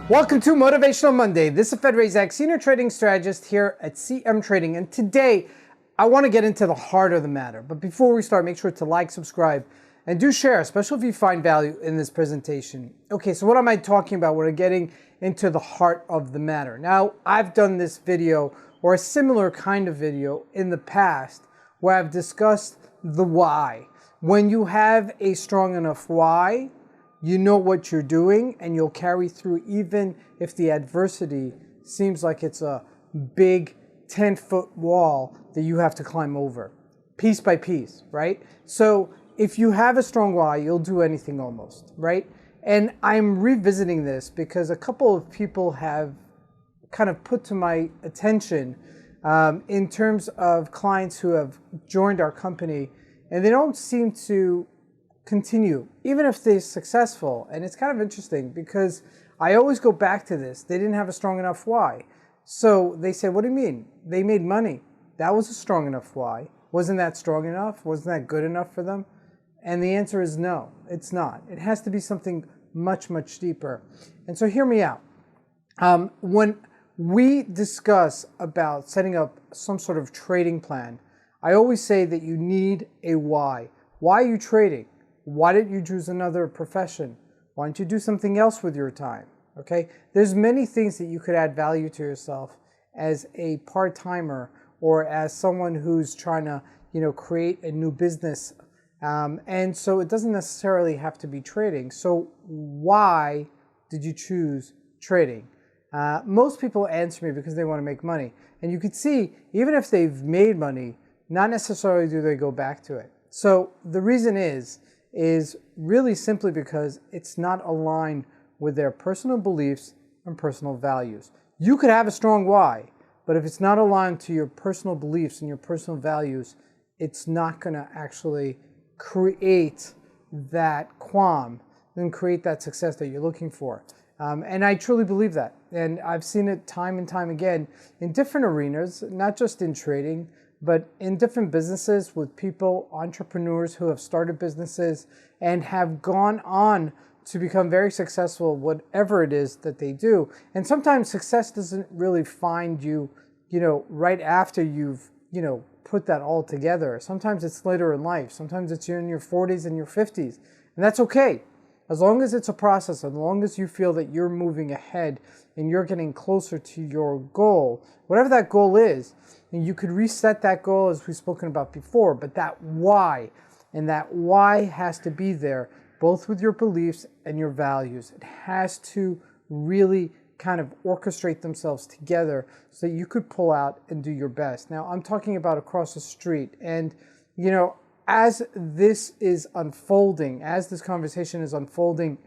Welcome to Motivational Monday. This is Fed Razak, Senior Trading Strategist here at CMTrading. And today, I want to get into the heart of the matter. But before we start, make sure to like, subscribe, and do share, especially if you find value in this presentation. Okay, so what am I talking about? We're getting into the heart of the matter. Now, I've done this video or a similar kind of video in the past where I've discussed the why. When you have a strong enough why, you know what you're doing and you'll carry through even if the adversity seems like it's a big 10-foot wall that you have to climb over, piece by piece, right? So if you have a strong why, you'll do anything almost, right? And I'm revisiting this because a couple of people have kind of put to my attention in terms of clients who have joined our company and they don't seem to continue, even if they're successful. And it's kind of interesting because I always go back to this. They didn't have a strong enough why. So they say, what do you mean? They made money. That was a strong enough why. Wasn't that strong enough? Wasn't that good enough for them? And the answer is no, it's not. It has to be something much, much deeper. And so hear me out. When we discuss about setting up some sort of trading plan, I always say that you need a why. Why are you trading? Why didn't you choose another profession? Why don't you do something else with your time? Okay, there's many things that you could add value to yourself as a part-timer or as someone who's trying to, create a new business. And so it doesn't necessarily have to be trading. So why did you choose trading? Most people answer me because they want to make money. And you could see, even if they've made money, not necessarily do they go back to it. So the reason is really simply because it's not aligned with their personal beliefs and personal values. You could have a strong why, but if it's not aligned to your personal beliefs and your personal values, it's not going to actually create that qualm and create that success that you're looking for. And I truly believe that. And I've seen it time and time again in different arenas, not just in trading, but in different businesses with people, entrepreneurs who have started businesses and have gone on to become very successful, whatever it is that they do. And sometimes success doesn't really find you, right after you've, put that all together. Sometimes it's later in life. Sometimes it's in your 40s and your 50s. And that's okay. As long as it's a process, as long as you feel that you're moving ahead and you're getting closer to your goal, whatever that goal is, and you could reset that goal as we've spoken about before, but that why, and that why has to be there, both with your beliefs and your values. It has to really kind of orchestrate themselves together so that you could pull out and do your best. Now, I'm talking about across the street, and as this is unfolding, as this conversation is unfolding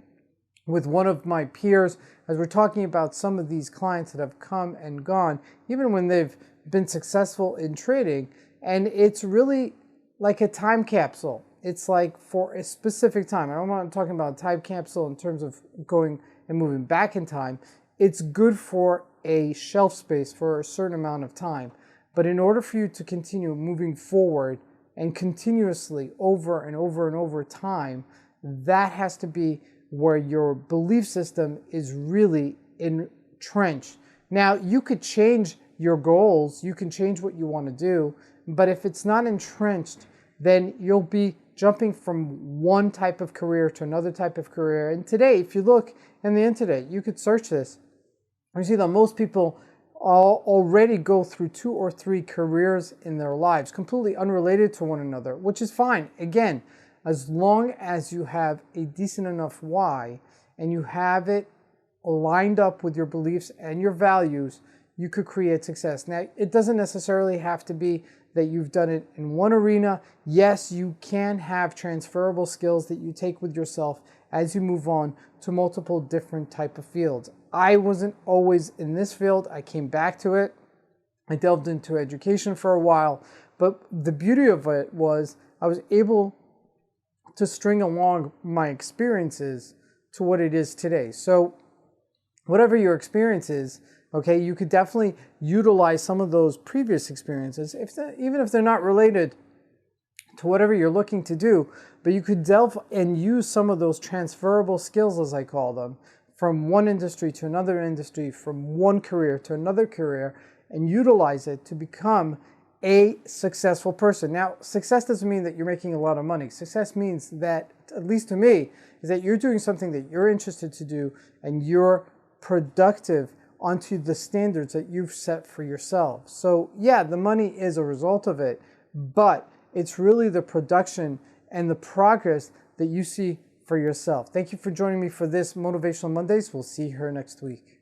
with one of my peers, as we're talking about some of these clients that have come and gone, even when they've been successful in trading, and it's really like a time capsule. It's like for a specific time. I don't want to talk about a time capsule in terms of going and moving back in time. It's good for a shelf space for a certain amount of time. But in order for you to continue moving forward and continuously over and over and over time, that has to be where your belief system is really entrenched. Now, you could change your goals, you can change what you want to do, but if it's not entrenched, then you'll be jumping from one type of career to another type of career. And today, if you look in the internet, you could search this. You see that most people already go through 2 or 3 careers in their lives, completely unrelated to one another, which is fine. Again, as long as you have a decent enough why and you have it lined up with your beliefs and your values, you could create success. Now, it doesn't necessarily have to be that you've done it in one arena. Yes, you can have transferable skills that you take with yourself as you move on to multiple different type of fields. I wasn't always in this field. I came back to it. I delved into education for a while, but the beauty of it was I was able to string along my experiences to what it is today. So whatever your experience is, okay, you could definitely utilize some of those previous experiences, even if they're not related to whatever you're looking to do, but you could delve and use some of those transferable skills, as I call them, from one industry to another industry, from one career to another career, and utilize it to become a successful person. Now, success doesn't mean that you're making a lot of money. Success means that, at least to me, is that you're doing something that you're interested to do and you're productive onto the standards that you've set for yourself. So yeah, the money is a result of it, but it's really the production and the progress that you see for yourself. Thank you for joining me for this Motivational Mondays. We'll see you here next week.